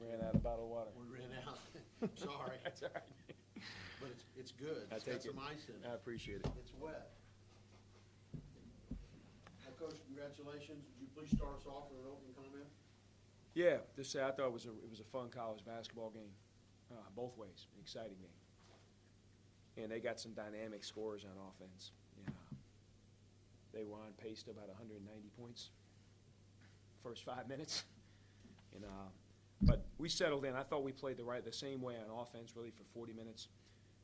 Ran out of bottled water. We ran out. Sorry. That's all right. But it's good. I It's got take some it. ice in I it. appreciate it. It's wet. Well, Coach, congratulations. Would you please start us off with an opening comment? Yeah, just say I thought it was a fun college basketball game, both ways, an exciting game. And they got some dynamic scores on offense. They were on pace to about 190 points first 5 minutes. But we settled in. I thought we played the same way on offense really for 40 minutes.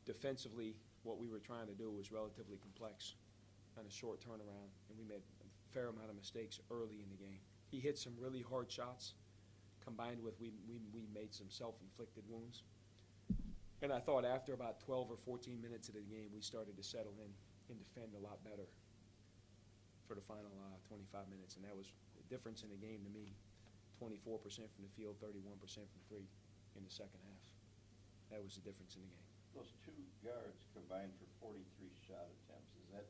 Defensively, what we were trying to do was relatively complex on a short turnaround, and we made a fair amount of mistakes early in the game. He hit some really hard shots, combined with we made some self-inflicted wounds. And I thought after about 12 or 14 minutes of the game, we started to settle in and defend a lot better for the final 25 minutes. And that was the difference in the game to me, 24% from the field, 31% from three in the second half. That was the difference in the game. Those two guards combined for 43 shot attempts. Does that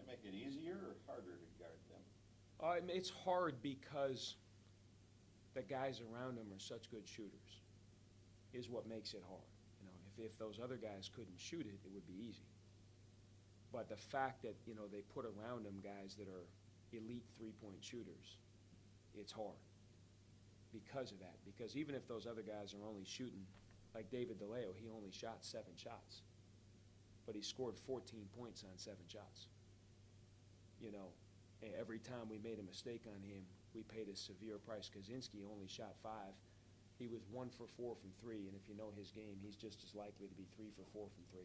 make it easier or harder to guard them? It's hard because the guys around them are such good shooters, is what makes it hard. If those other guys couldn't shoot it, it would be easy. But the fact that, they put around them guys that are elite three-point shooters, it's hard because of that. Because even if those other guys are only shooting, like David DeLeo, he only shot 7 shots. But he scored 14 points on 7 shots. Every time we made a mistake on him, we paid a severe price. Kaczynski only shot 5. He was 1 for 4 from 3, and if you know his game, he's just as likely to be 3 for 4 from 3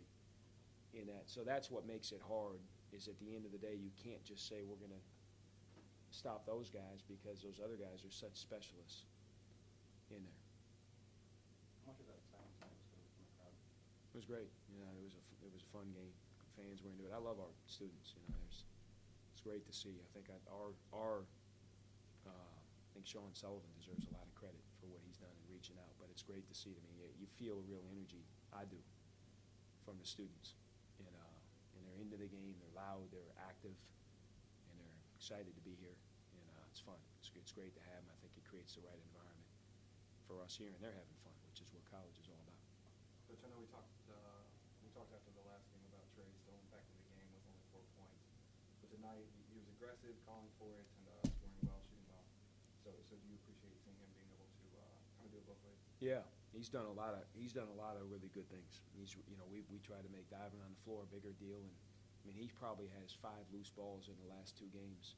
in that. So that's what makes it hard, is at the end of the day, you can't just say we're going to stop those guys because those other guys are such specialists in there. How much of that silence was from the crowd? It was great. It was a fun game. Fans were into it. I love our students. It's great to see. I think I think Sean Sullivan deserves a lot of credit for what he's done in reaching out, but it's great to see to me. You feel a real energy, I do, from the students. And they're into the game, they're loud, they're active, and they're excited to be here. And it's fun. It's great to have them. I think it creates the right environment for us here, and they're having fun, which is what college is all about. Coach, I know we talked after the last game about Trey still impacting the game with only 4 points. But tonight, he was aggressive, calling for it, and scoring well, shooting well. So do you appreciate seeing him being able to kind of do it both ways? Yeah, he's done a lot of really good things. We try to make diving on the floor a bigger deal, and he probably has 5 loose balls in the last 2 games,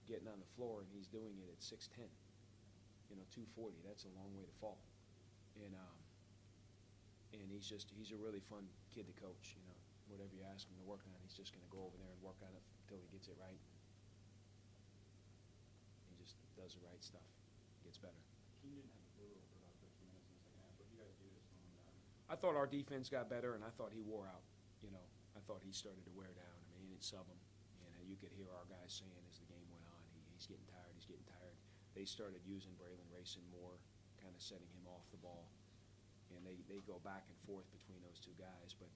getting on the floor, and he's doing it at 6'10", 240. That's a long way to fall, and he's a really fun kid to coach. Whatever you ask him to work on, he's just going to go over there and work on it until he gets it right. He just does the right stuff, gets better. Keene didn't have a blue for about 15 minutes in the second half. What do you guys do to slow him down? I thought our defense got better, and I thought he wore out. I thought he started to wear down. He didn't sub him, and you could hear our guys saying as the game went on, he's getting tired, he's getting tired. They started using Braylon Racing more, kind of setting him off the ball, and they go back and forth between those 2 guys, but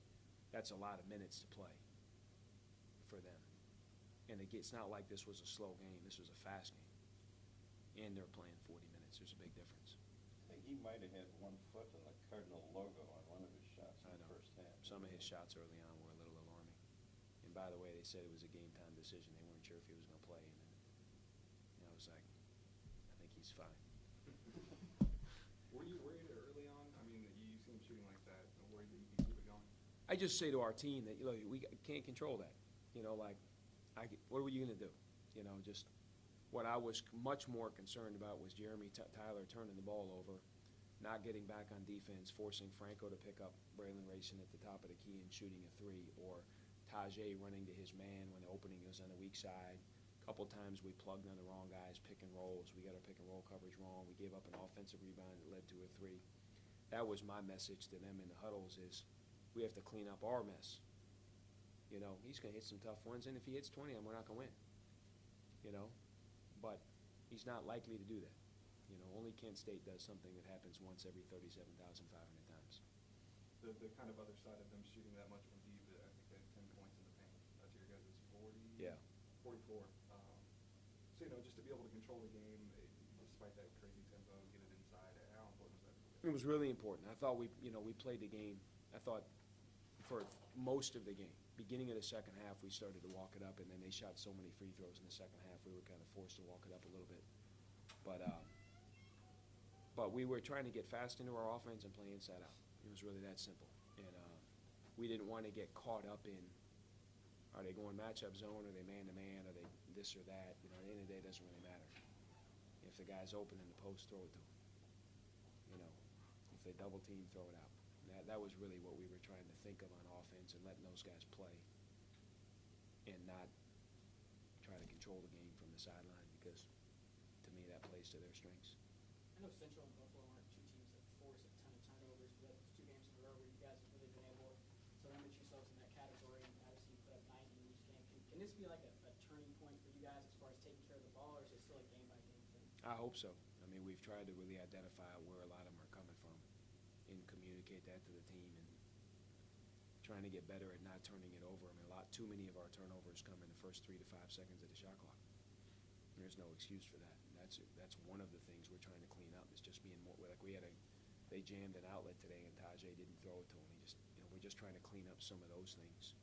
that's a lot of minutes to play for them. And it's not like this was a slow game. This was a fast game, and they're playing 40 minutes. There's a big difference. I think he might have had 1 foot in the Cardinal logo on one of his shots in the first half. Some of his shots early on were a little alarming. And by the way, they said it was a game-time decision. They weren't sure if he was going to play. And I was like, I think he's fine. Were you worried early on? You see him shooting like that. Worried that you could keep it going? I just say to our team that, we can't control that. What are you going to do? Just what I was much more concerned about was Jeremy Tyler turning the ball over, not getting back on defense, forcing Franco to pick up Braylon Racing at the top of the key and shooting a 3, or Tajay running to his man when the opening was on the weak side. A couple times we plugged on the wrong guys, pick and rolls. We got our pick and roll coverage wrong. We gave up an offensive rebound that led to a 3. That was my message to them in the huddles is we have to clean up our mess. He's going to hit some tough ones, and if he hits 20 of them, we're not going to win. But he's not likely to do that. Only Kent State does something that happens once every 37,500 times. The kind of other side of them shooting that much from deep, I think they had 10 points in the paint. To your guys' 40? Yeah. 44. So, just to be able to control the game, despite that crazy tempo, get it inside, how important is that for you? It was really important. I thought we played the game. I thought for most of the game, beginning of the second half, we started to walk it up, and then they shot so many free throws in the second half, we were kind of forced to walk it up a little bit. But we were trying to get fast into our offense and play inside out. It was really that simple. And we didn't want to get caught up in, are they going matchup zone, are they man-to-man, are they this or that? At the end of the day, it doesn't really matter. If the guy's open in the post, throw it to him. If they double team, throw it out. That was really what we were trying to think of on offense and letting those guys play and not try to control the game from the sideline because, to me, that plays to their strengths. I know Central and Buffalo aren't two teams that force a ton of turnovers, but it's 2 games in a row where you guys have really been able to limit yourselves in that category, and obviously you put up 90 in each game. Can this be like a turning point for you guys as far as taking care of the ball, or is it still a game-by-game thing? I hope so. I mean, we've tried to really identify where a lot of them are coming from and communicate that to the team and trying to get better at not turning it over. I mean, too many of our turnovers come in the first 3 to 5 seconds of the shot clock. There's no excuse for that. And that's one of the things we're trying to clean up is just being more, like they jammed an outlet today and Tajay didn't throw it to him. We're just trying to clean up some of those things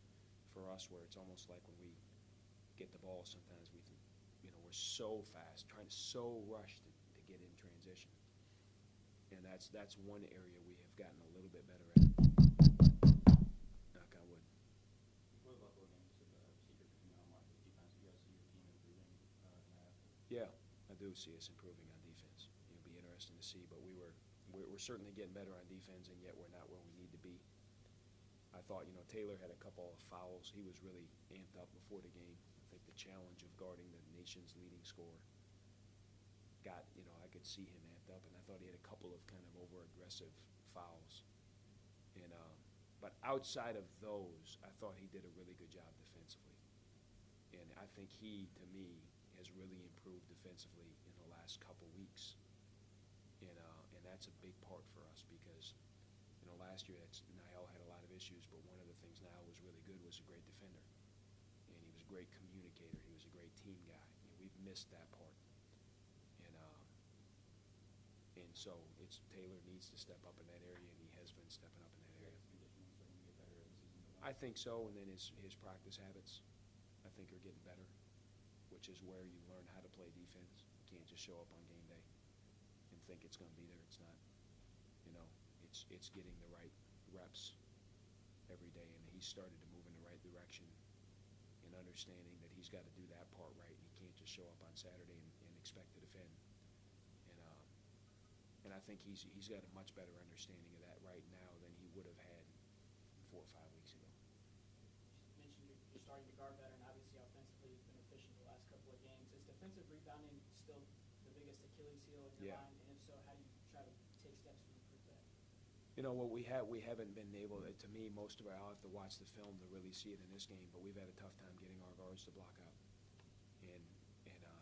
for us where it's almost like when we get the ball sometimes we're so fast, so rushed to get in transition. And that's one area we have gotten a little bit better at. Knock on wood. What about the game? Is it a secret to market defense? You guys see your team improving in that? Yeah, I do see us improving on defense. It'll be interesting to see, but we're certainly getting better on defense, and yet we're not where we need to be. I thought, Taylor had a couple of fouls. He was really amped up before the game. I think the challenge of guarding the nation's leading scorer got, I could see him amped up, and I thought he had a couple of kind of over-aggressive fouls. And but outside of those, I thought he did a really good job defensively. And I think he, to me, has really improved defensively in the last couple weeks. And that's a big part for us because, last year Niall had a lot of issues, but one of the things Niall was really good was a great defender. And he was a great communicator. He was a great team guy. We've missed that part. And so Taylor needs to step up in that area, and he has been stepping up in that area. I think so, and then his practice habits, I think, are getting better, which is where you learn how to play defense. You can't just show up on game day and think it's going to be there. It's not. It's getting the right reps every day, and he's started to move in the right direction and understanding that he's got to do that part right, and he can't just show up on Saturday and expect to defend. And I think he's got a much better understanding of that right now than he would have had 4 or 5 weeks ago. You mentioned you're starting to guard better, and obviously offensively you've been efficient the last couple of games. Is defensive rebounding still the biggest Achilles heel in your Yeah. mind? And if so, how do you try to take steps to improve that? What we haven't been able to me, most of I'll have to watch the film to really see it in this game, but we've had a tough time getting our guards to block out. And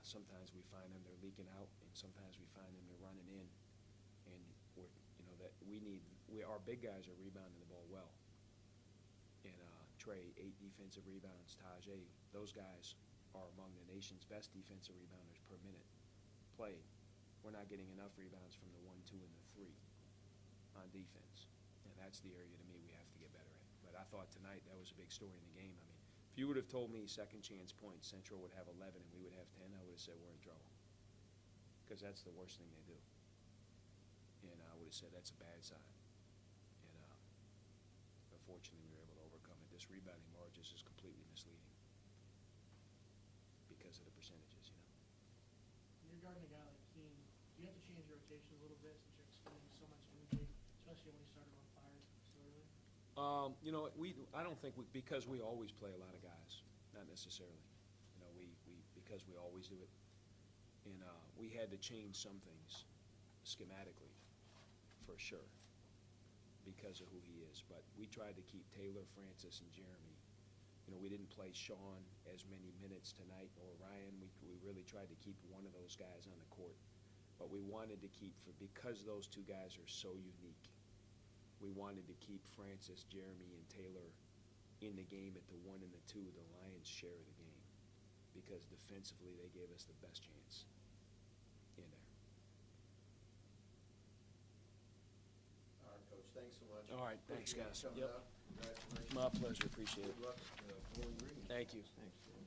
sometimes we find them, they're leaking out, and sometimes we find them, they're running in. And our big guys are rebounding the ball well. And Trey, 8 defensive rebounds, Tajay, those guys are among the nation's best defensive rebounders per minute played. We're not getting enough rebounds from the 1, 2, and the 3 on defense. And that's the area to me we have to get better at. But I thought tonight that was a big story in the game. I mean, if you would have told me second chance points, Central would have 11 and we would have 10, I would have said we're in trouble. Because that's the worst thing they do. And I would have said that's a bad sign. And unfortunately, we were able to overcome it. This rebounding margins is completely misleading because of the percentages, When you're guarding a guy like Keene, do you have to change your rotation a little bit since you're expending so much energy, especially when you started on fire so early? I don't think because we always play a lot of guys, not necessarily. Because we always do it. And we had to change some things schematically, for sure, because of who he is. But we tried to keep Taylor, Francis, and Jeremy. We didn't play Sean as many minutes tonight, or Ryan. We really tried to keep one of those guys on the court. But we wanted to keep, because those 2 guys are so unique, we wanted to keep Francis, Jeremy, and Taylor in the game at the 1 and the 2, the lion's share of the game, because defensively they gave us the best chance in there. thanks so much. All right, thanks, Appreciate guys. you coming Yep. up. Congratulations. My pleasure, appreciate it. Good luck. Thank you. Thanks.